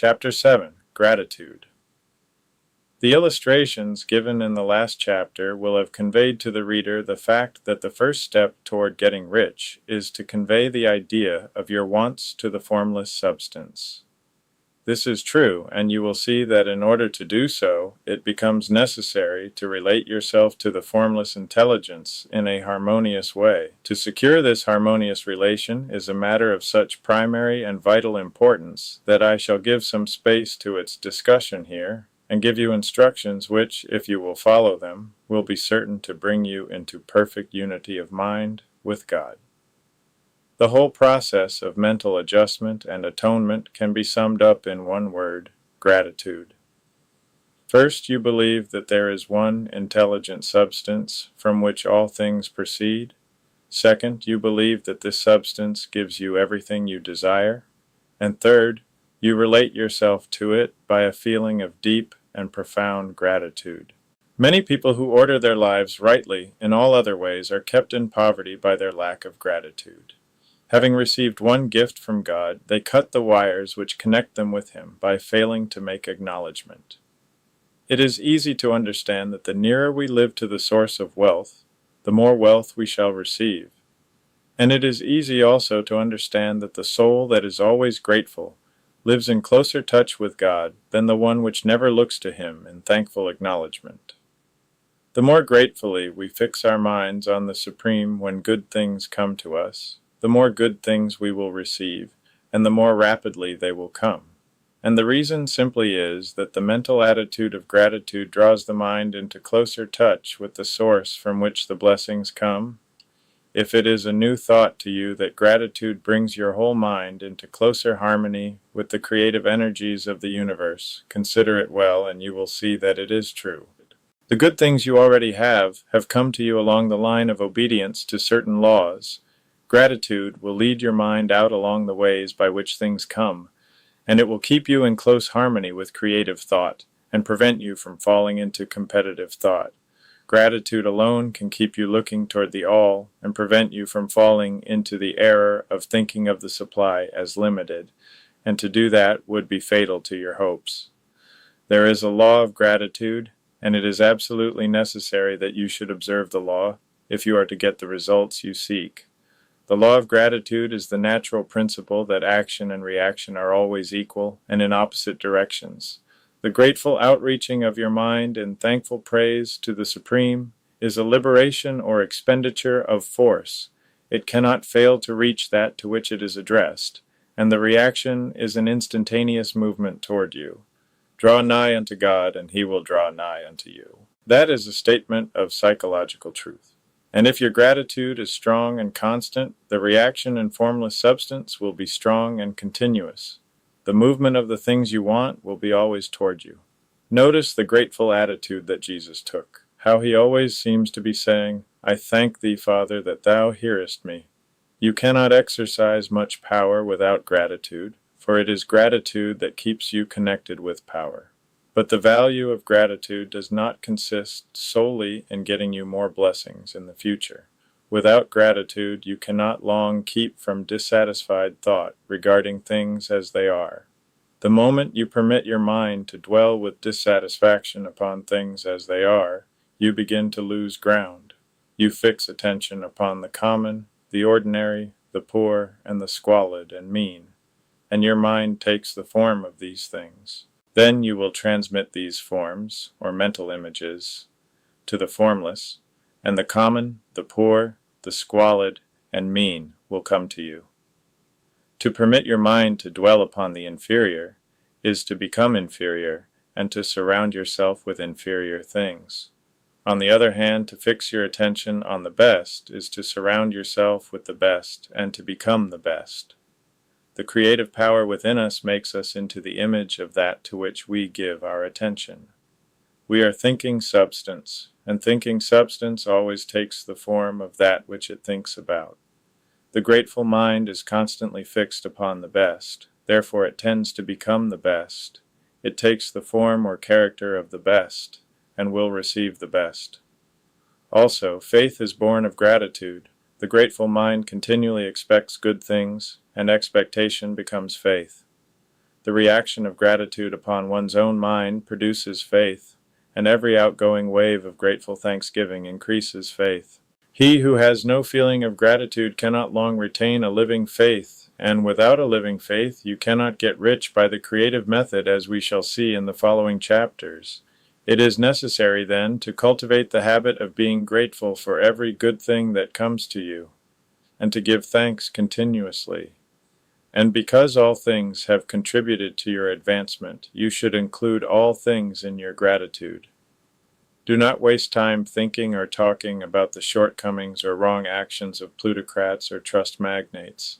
Chapter 7, Gratitude. The illustrations given in the last chapter will have conveyed to the reader the fact that the first step toward getting rich is to convey the idea of your wants to the formless substance. This is true, and you will see that in order to do so, it becomes necessary to relate yourself to the formless intelligence in a harmonious way. To secure this harmonious relation is a matter of such primary and vital importance that I shall give some space to its discussion here, and give you instructions which, if you will follow them, will be certain to bring you into perfect unity of mind with God. The whole process of mental adjustment and atonement can be summed up in one word: gratitude. First, you believe that there is one intelligent substance from which all things proceed. Second, you believe that this substance gives you everything you desire. And third, you relate yourself to it by a feeling of deep and profound gratitude. Many people who order their lives rightly in all other ways are kept in poverty by their lack of gratitude. Having received one gift from God, they cut the wires which connect them with Him by failing to make acknowledgement. It is easy to understand that the nearer we live to the source of wealth, the more wealth we shall receive. And it is easy also to understand that the soul that is always grateful lives in closer touch with God than the one which never looks to Him in thankful acknowledgement. The more gratefully we fix our minds on the Supreme when good things come to us, the more good things we will receive, and the more rapidly they will come. And the reason simply is that the mental attitude of gratitude draws the mind into closer touch with the source from which the blessings come. If it is a new thought to you that gratitude brings your whole mind into closer harmony with the creative energies of the universe, consider it well, and you will see that it is true. The good things you already have come to you along the line of obedience to certain laws. Gratitude will lead your mind out along the ways by which things come, and it will keep you in close harmony with creative thought, and prevent you from falling into competitive thought. Gratitude alone can keep you looking toward the all, and prevent you from falling into the error of thinking of the supply as limited, and to do that would be fatal to your hopes. There is a law of gratitude, and it is absolutely necessary that you should observe the law, if you are to get the results you seek. The law of gratitude is the natural principle that action and reaction are always equal and in opposite directions. The grateful outreaching of your mind in thankful praise to the Supreme is a liberation or expenditure of force. It cannot fail to reach that to which it is addressed, and the reaction is an instantaneous movement toward you. Draw nigh unto God, and He will draw nigh unto you. That is a statement of psychological truth. And if your gratitude is strong and constant, the reaction in formless substance will be strong and continuous. The movement of the things you want will be always toward you. Notice the grateful attitude that Jesus took, how He always seems to be saying, "I thank Thee, Father, that Thou hearest me." You cannot exercise much power without gratitude, for it is gratitude that keeps you connected with power. But the value of gratitude does not consist solely in getting you more blessings in the future. Without gratitude, you cannot long keep from dissatisfied thought regarding things as they are. The moment you permit your mind to dwell with dissatisfaction upon things as they are, you begin to lose ground. You fix attention upon the common, the ordinary, the poor, and the squalid and mean, and your mind takes the form of these things. Then you will transmit these forms, or mental images, to the formless, and the common, the poor, the squalid, and mean will come to you. To permit your mind to dwell upon the inferior is to become inferior and to surround yourself with inferior things. On the other hand, to fix your attention on the best is to surround yourself with the best and to become the best. The creative power within us makes us into the image of that to which we give our attention. We are thinking substance, and thinking substance always takes the form of that which it thinks about. The grateful mind is constantly fixed upon the best, therefore it tends to become the best. It takes the form or character of the best, and will receive the best. Also, faith is born of gratitude. The grateful mind continually expects good things, and expectation becomes faith. The reaction of gratitude upon one's own mind produces faith, and every outgoing wave of grateful thanksgiving increases faith. He who has no feeling of gratitude cannot long retain a living faith, and without a living faith you cannot get rich by the creative method, as we shall see in the following chapters. It is necessary, then, to cultivate the habit of being grateful for every good thing that comes to you, and to give thanks continuously. And because all things have contributed to your advancement, you should include all things in your gratitude. Do not waste time thinking or talking about the shortcomings or wrong actions of plutocrats or trust magnates.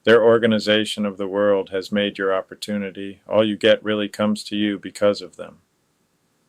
Their organization of the world has made your opportunity. All you get really comes to you because of them.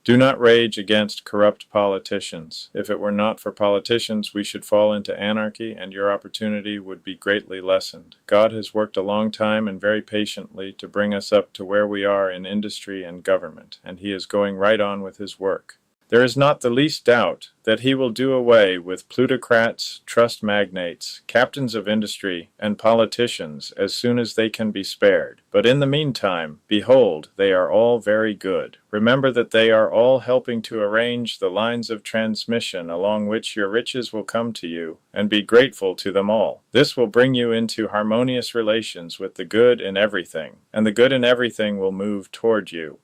Do not rage against corrupt politicians. If it were not for politicians, we should fall into anarchy, and your opportunity would be greatly lessened. God has worked a long time and very patiently to bring us up to where we are in industry and government, and He is going right on with His work. There is not the least doubt that He will do away with plutocrats, trust magnates, captains of industry, and politicians as soon as they can be spared. But in the meantime, behold, they are all very good. Remember that they are all helping to arrange the lines of transmission along which your riches will come to you, and be grateful to them all. This will bring you into harmonious relations with the good in everything, and the good in everything will move toward you.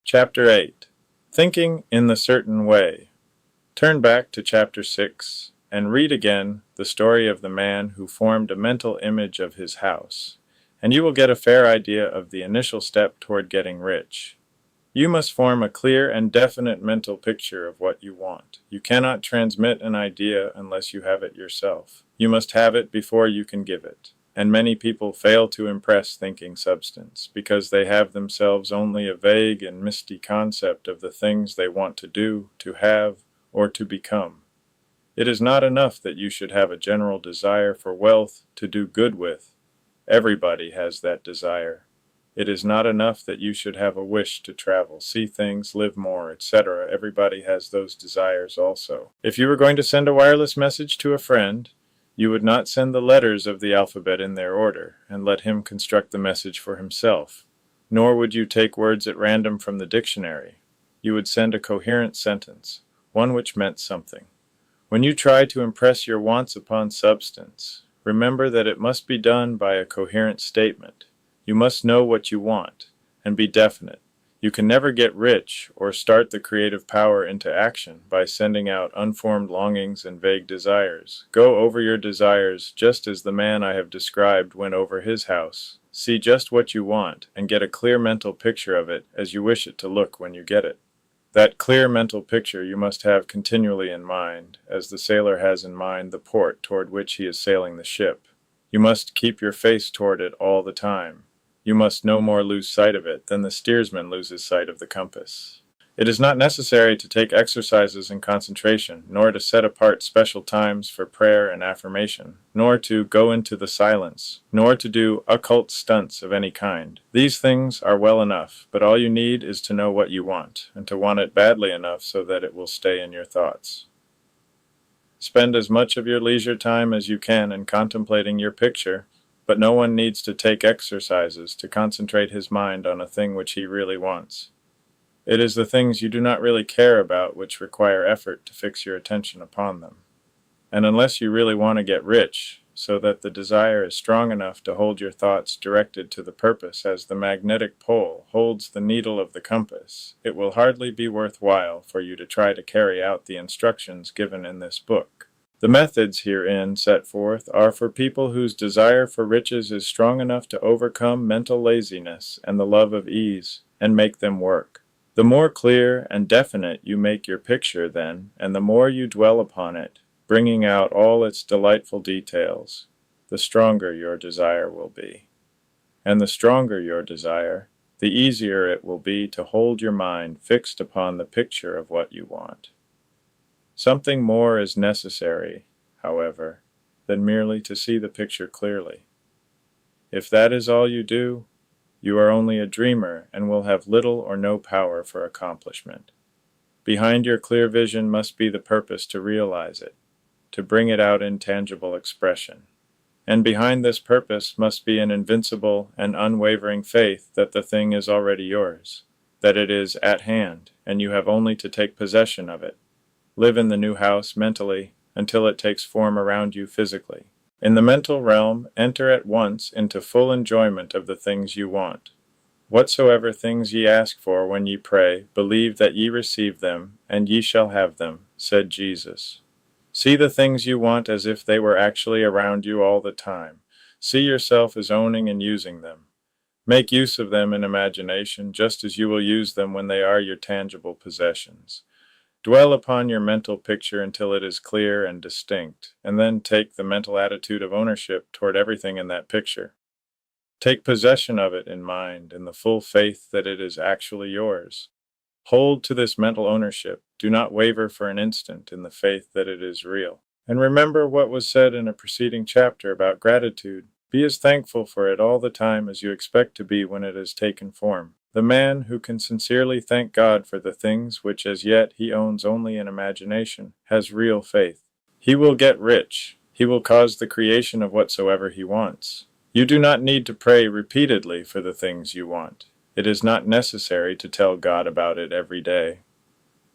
Chapter 8. Thinking in the Certain Way. Turn back to chapter 6 and read again the story of the man who formed a mental image of his house, and you will get a fair idea of the initial step toward getting rich. You must form a clear and definite mental picture of what you want. You cannot transmit an idea unless you have it yourself. You must have it before you can give it. And many people fail to impress thinking substance, because they have themselves only a vague and misty concept of the things they want to do, to have, or to become. It is not enough that you should have a general desire for wealth to do good with. Everybody has that desire. It is not enough that you should have a wish to travel, see things, live more, etc. Everybody has those desires also. If you were going to send a wireless message to a friend, you would not send the letters of the alphabet in their order, and let him construct the message for himself. Nor would you take words at random from the dictionary. You would send a coherent sentence, one which meant something. When you try to impress your wants upon substance, remember that it must be done by a coherent statement. You must know what you want, and be definite. You can never get rich or start the creative power into action by sending out unformed longings and vague desires. Go over your desires just as the man I have described went over his house. See just what you want and get a clear mental picture of it as you wish it to look when you get it. That clear mental picture you must have continually in mind, as the sailor has in mind the port toward which he is sailing the ship. You must keep your face toward it all the time. You must no more lose sight of it than the steersman loses sight of the compass. It is not necessary to take exercises in concentration, nor to set apart special times for prayer and affirmation, nor to go into the silence, nor to do occult stunts of any kind. These things are well enough, but all you need is to know what you want, and to want it badly enough so that it will stay in your thoughts. Spend as much of your leisure time as you can in contemplating your picture, but no one needs to take exercises to concentrate his mind on a thing which he really wants. It is the things you do not really care about which require effort to fix your attention upon them. And unless you really want to get rich, so that the desire is strong enough to hold your thoughts directed to the purpose as the magnetic pole holds the needle of the compass, it will hardly be worthwhile for you to try to carry out the instructions given in this book. The methods herein set forth are for people whose desire for riches is strong enough to overcome mental laziness and the love of ease, and make them work. The more clear and definite you make your picture, then, and the more you dwell upon it, bringing out all its delightful details, the stronger your desire will be. And the stronger your desire, the easier it will be to hold your mind fixed upon the picture of what you want. Something more is necessary, however, than merely to see the picture clearly. If that is all you do, you are only a dreamer and will have little or no power for accomplishment. Behind your clear vision must be the purpose to realize it, to bring it out in tangible expression. And behind this purpose must be an invincible and unwavering faith that the thing is already yours, that it is at hand, and you have only to take possession of it. Live in the new house mentally until it takes form around you physically. In the mental realm, enter at once into full enjoyment of the things you want. Whatsoever things ye ask for when ye pray, believe that ye receive them, and ye shall have them, said Jesus. See the things you want as if they were actually around you all the time. See yourself as owning and using them. Make use of them in imagination, just as you will use them when they are your tangible possessions. Dwell upon your mental picture until it is clear and distinct, and then take the mental attitude of ownership toward everything in that picture. Take possession of it in mind, in the full faith that it is actually yours. Hold to this mental ownership. Do not waver for an instant in the faith that it is real. And remember what was said in a preceding chapter about gratitude. Be as thankful for it all the time as you expect to be when it has taken form. The man who can sincerely thank God for the things which as yet he owns only in imagination has real faith. He will get rich. He will cause the creation of whatsoever he wants. You do not need to pray repeatedly for the things you want. It is not necessary to tell God about it every day.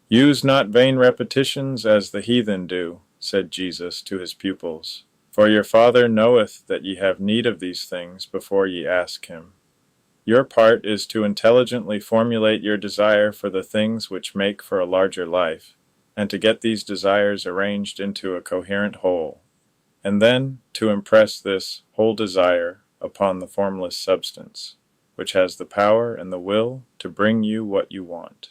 Use not vain repetitions as the heathen do, said Jesus to his pupils. For your Father knoweth that ye have need of these things before ye ask him. Your part is to intelligently formulate your desire for the things which make for a larger life, and to get these desires arranged into a coherent whole, and then to impress this whole desire upon the formless substance, which has the power and the will to bring you what you want.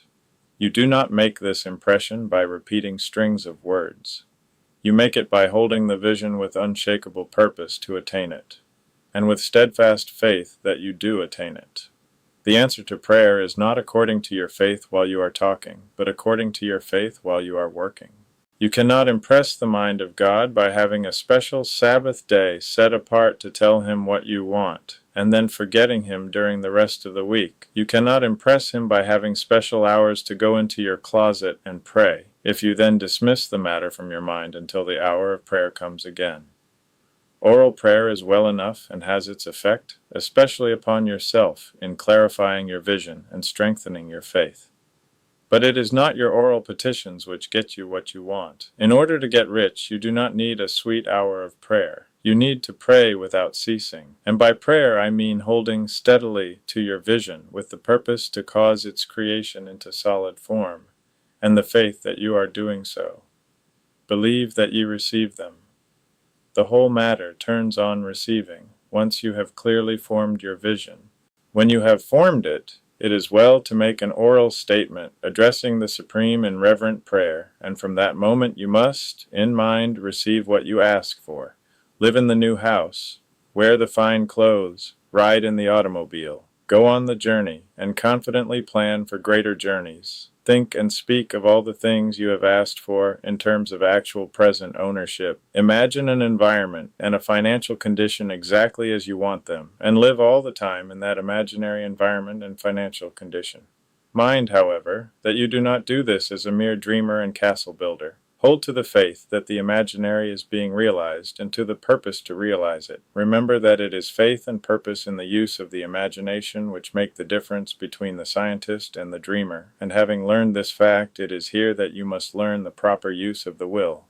You do not make this impression by repeating strings of words. You make it by holding the vision with unshakable purpose to attain it, and with steadfast faith that you do attain it. The answer to prayer is not according to your faith while you are talking, but according to your faith while you are working. You cannot impress the mind of God by having a special Sabbath day set apart to tell him what you want, and then forgetting him during the rest of the week. You cannot impress him by having special hours to go into your closet and pray, if you then dismiss the matter from your mind until the hour of prayer comes again. Oral prayer is well enough and has its effect, especially upon yourself, in clarifying your vision and strengthening your faith. But it is not your oral petitions which get you what you want. In order to get rich, you do not need a sweet hour of prayer. You need to pray without ceasing. And by prayer I mean holding steadily to your vision with the purpose to cause its creation into solid form, and the faith that you are doing so. Believe that ye receive them. The whole matter turns on receiving, once you have clearly formed your vision. When you have formed it, it is well to make an oral statement, addressing the supreme in reverent prayer, and from that moment you must, in mind, receive what you ask for. Live in the new house, wear the fine clothes, ride in the automobile, go on the journey, and confidently plan for greater journeys. Think and speak of all the things you have asked for in terms of actual present ownership. Imagine an environment and a financial condition exactly as you want them, and live all the time in that imaginary environment and financial condition. Mind, however, that you do not do this as a mere dreamer and castle builder. Hold to the faith that the imaginary is being realized and to the purpose to realize it. Remember that it is faith and purpose in the use of the imagination which make the difference between the scientist and the dreamer, and having learned this fact, it is here that you must learn the proper use of the will.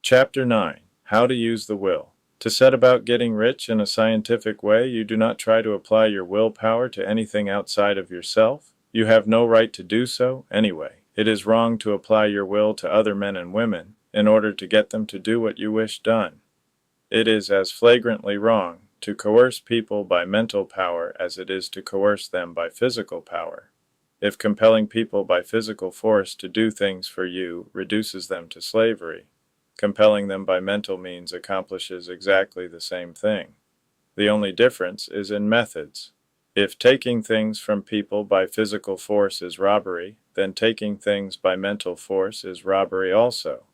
Chapter 9. How to use the will. To set about getting rich in a scientific way, you do not try to apply your willpower to anything outside of yourself. You have no right to do so, anyway. It is wrong to apply your will to other men and women in order to get them to do what you wish done. It is as flagrantly wrong to coerce people by mental power as it is to coerce them by physical power. If compelling people by physical force to do things for you reduces them to slavery, compelling them by mental means accomplishes exactly the same thing. The only difference is in methods. If taking things from people by physical force is robbery, then taking things by mental force is robbery also.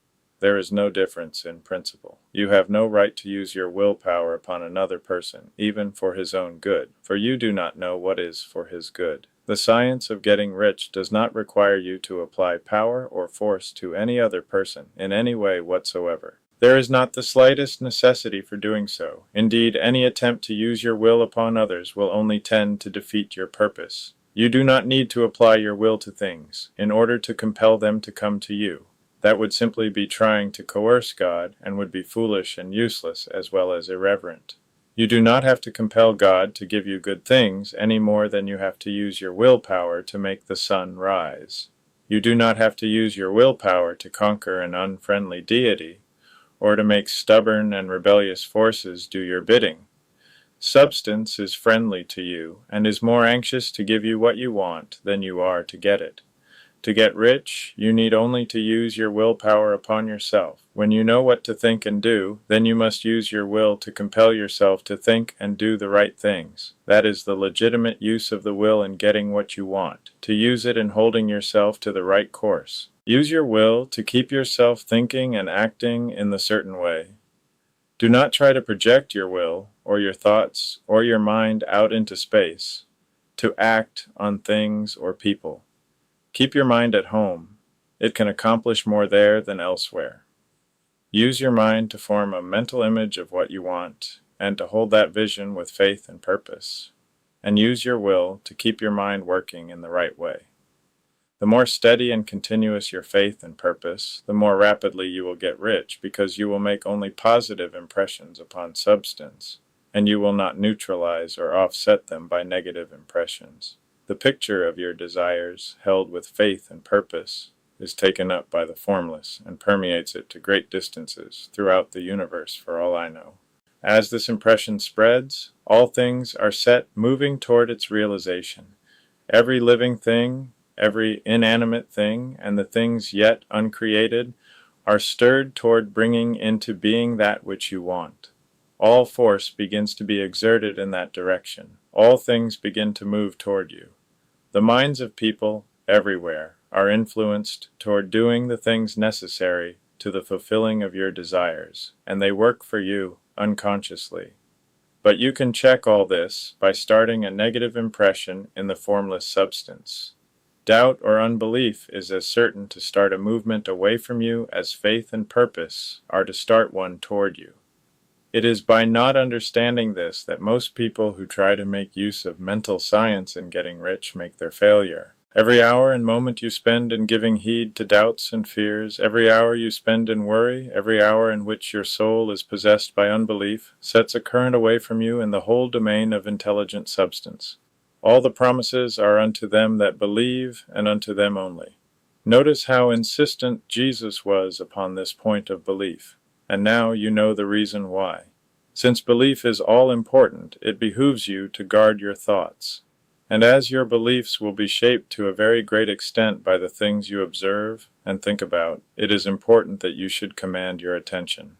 There is no difference in principle. You have no right to use your willpower upon another person, even for his own good, for you do not know what is for his good. The science of getting rich does not require you to apply power or force to any other person in any way whatsoever. There is not the slightest necessity for doing so. Indeed, any attempt to use your will upon others will only tend to defeat your purpose. You do not need to apply your will to things in order to compel them to come to you. That would simply be trying to coerce God and would be foolish and useless as well as irreverent. You do not have to compel God to give you good things any more than you have to use your willpower to make the sun rise. You do not have to use your willpower to conquer an unfriendly deity, or to make stubborn and rebellious forces do your bidding. Substance is friendly to you and is more anxious to give you what you want than you are to get it. To get rich, you need only to use your willpower upon yourself. When you know what to think and do, then you must use your will to compel yourself to think and do the right things. That is the legitimate use of the will in getting what you want, to use it in holding yourself to the right course. Use your will to keep yourself thinking and acting in the certain way. Do not try to project your will, or your thoughts, or your mind out into space, to act on things or people. Keep your mind at home. It can accomplish more there than elsewhere. Use your mind to form a mental image of what you want, and to hold that vision with faith and purpose. And use your will to keep your mind working in the right way. The more steady and continuous your faith and purpose, the more rapidly you will get rich, because you will make only positive impressions upon substance, and you will not neutralize or offset them by negative impressions. The picture of your desires, held with faith and purpose, is taken up by the formless and permeates it to great distances throughout the universe, for all I know. As this impression spreads, all things are set moving toward its realization. Every living thing, every inanimate thing, and the things yet uncreated are stirred toward bringing into being that which you want. All force begins to be exerted in that direction. All things begin to move toward you. The minds of people, everywhere, are influenced toward doing the things necessary to the fulfilling of your desires, and they work for you unconsciously. But you can check all this by starting a negative impression in the formless substance. Doubt or unbelief is as certain to start a movement away from you as faith and purpose are to start one toward you. It is by not understanding this that most people who try to make use of mental science in getting rich make their failure. Every hour and moment you spend in giving heed to doubts and fears, every hour you spend in worry, every hour in which your soul is possessed by unbelief, sets a current away from you in the whole domain of intelligent substance. All the promises are unto them that believe, and unto them only. Notice how insistent Jesus was upon this point of belief. And now you know the reason why. Since belief is all important, it behooves you to guard your thoughts. And as your beliefs will be shaped to a very great extent by the things you observe and think about, it is important that you should command your attention.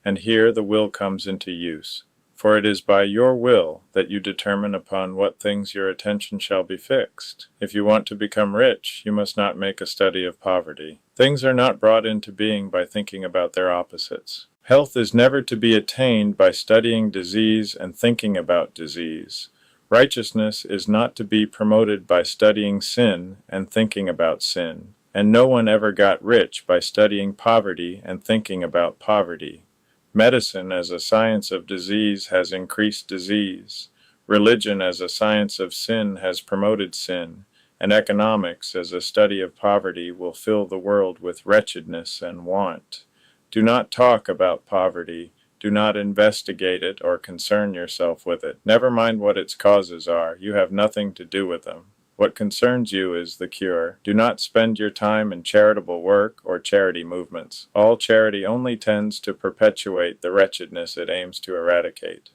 And here the will comes into use. For it is by your will that you determine upon what things your attention shall be fixed. If you want to become rich, you must not make a study of poverty. Things are not brought into being by thinking about their opposites. Health is never to be attained by studying disease and thinking about disease. Righteousness is not to be promoted by studying sin and thinking about sin. And no one ever got rich by studying poverty and thinking about poverty. Medicine as a science of disease has increased disease. Religion as a science of sin has promoted sin. And economics as a study of poverty will fill the world with wretchedness and want. Do not talk about poverty. Do not investigate it or concern yourself with it. Never mind what its causes are. You have nothing to do with them. What concerns you is the cure. Do not spend your time in charitable work or charity movements. All charity only tends to perpetuate the wretchedness it aims to eradicate.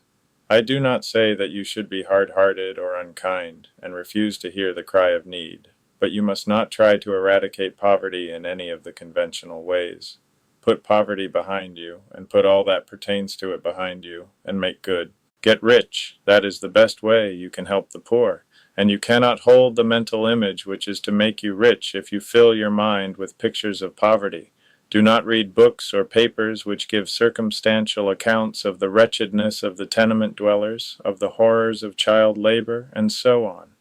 I do not say that you should be hard-hearted or unkind and refuse to hear the cry of need, but you must not try to eradicate poverty in any of the conventional ways. Put poverty behind you, and put all that pertains to it behind you, and make good. Get rich. That is the best way you can help the poor. And you cannot hold the mental image which is to make you rich if you fill your mind with pictures of poverty. Do not read books or papers which give circumstantial accounts of the wretchedness of the tenement dwellers, of the horrors of child labor, and so on.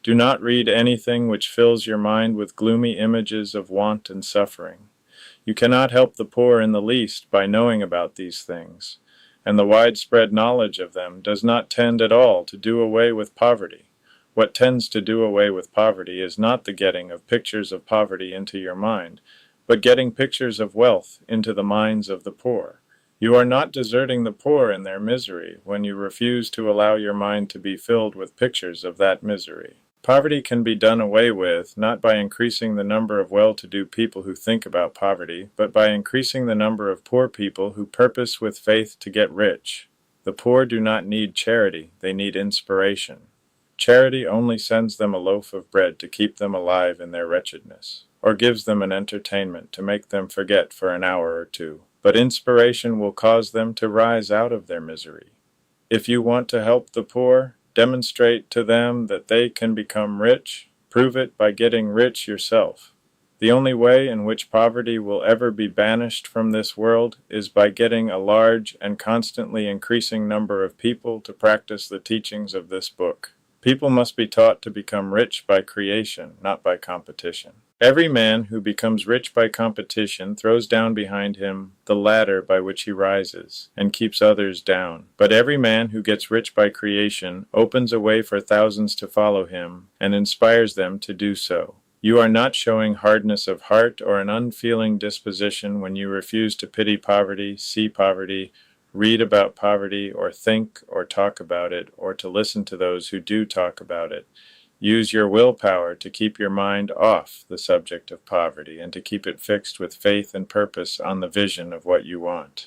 Do not read anything which fills your mind with gloomy images of want and suffering. You cannot help the poor in the least by knowing about these things, and the widespread knowledge of them does not tend at all to do away with poverty. What tends to do away with poverty is not the getting of pictures of poverty into your mind, but getting pictures of wealth into the minds of the poor. You are not deserting the poor in their misery when you refuse to allow your mind to be filled with pictures of that misery. Poverty can be done away with not by increasing the number of well-to-do people who think about poverty, but by increasing the number of poor people who purpose with faith to get rich. The poor do not need charity, they need inspiration. Charity only sends them a loaf of bread to keep them alive in their wretchedness, or gives them an entertainment to make them forget for an hour or two. But inspiration will cause them to rise out of their misery. If you want to help the poor, demonstrate to them that they can become rich. Prove it by getting rich yourself. The only way in which poverty will ever be banished from this world is by getting a large and constantly increasing number of people to practice the teachings of this book. People must be taught to become rich by creation, not by competition. Every man who becomes rich by competition throws down behind him the ladder by which he rises, and keeps others down. But every man who gets rich by creation opens a way for thousands to follow him, and inspires them to do so. You are not showing hardness of heart or an unfeeling disposition when you refuse to pity poverty, see poverty, read about poverty, or think or talk about it, or to listen to those who do talk about it. Use your willpower to keep your mind off the subject of poverty and to keep it fixed with faith and purpose on the vision of what you want.